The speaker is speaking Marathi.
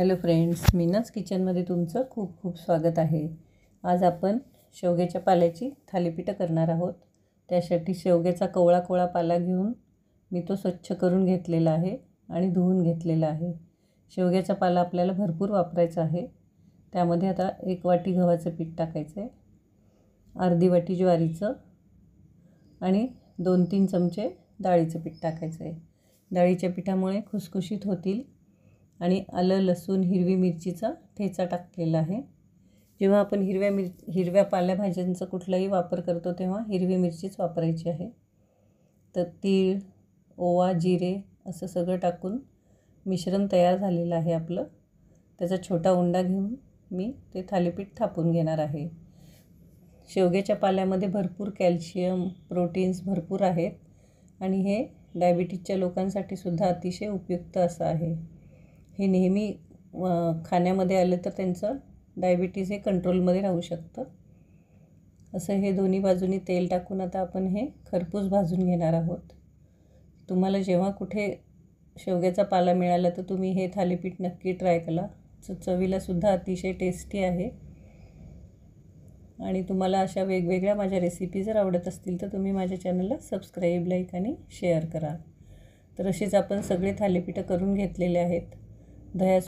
हॅलो फ्रेंड्स, मीनाज किचनमध्ये तुमचं खूप खूप स्वागत आहे। आज आपण शेवग्याच्या पाल्याची थालीपीठं करणार आहोत। त्यासाठी शेवग्याचा कोवळा पाला घेऊन मी तो स्वच्छ करून घेतलेला आहे आणि धुवून घेतलेला आहे। शेवग्याचा पाला आपल्याला भरपूर वापरायचा आहे। त्यामध्ये आता 1 वाटी गव्हाचं पीठ टाकायचं आहे, अर्धी वाटी ज्वारीचं आणि 2-3 चमचे डाळीचं पीठ टाकायचं आहे। डाळीच्या पिठामुळे खुसखुशीत होतील आणि आलं, लसूण, हिरवी मिरचीचा ठेचा टाकलेला आहे। जेव्हा आपण हिरव्या पालेभाज्यांचा कुठलाही वापर करतो तेव्हा हिरवी मिरचीच वापरायची आहे। तर तीळ, ओवा, जिरे असं सगळं टाकून मिश्रण तयार झालेलं आहे आपलं। त्याचा छोटा उंडा घेऊन मी ते थालीपीठ थापून घेणार आहे। शेवग्याच्या पाल्यामध्ये भरपूर कॅल्शियम, प्रोटीन्स भरपूर आहेत आणि हे डायबिटीजच्या लोकांसाठी सुद्धा अतिशय उपयुक्त असं आहे। हे नेहमी खाण्यामध्ये आलं तर त्यांचं डायबिटीज हे कंट्रोलमध्ये राहू शकतं। असं हे दोन्ही बाजूनी तेल टाकून आता आपण हे खरपूस भाजून घेणार आहोत। तुम्हाला जेव्हा कुठे शेवग्याचा पाला मिळाला तर तुम्ही हे थालीपीठ नक्की ट्राय करा। चवीला सुद्धा अतिशय टेस्टी आहे आणि तुम्हाला अशा वेगवेगळ्या माझ्या रेसिपी जर आवडत असतील तर तुम्ही माझ्या चॅनलला सबस्क्राईब, लाईक आणि शेअर करा। तर असेच आपण सगळे थालीपीठं करून घेतलेले आहेत। दह्या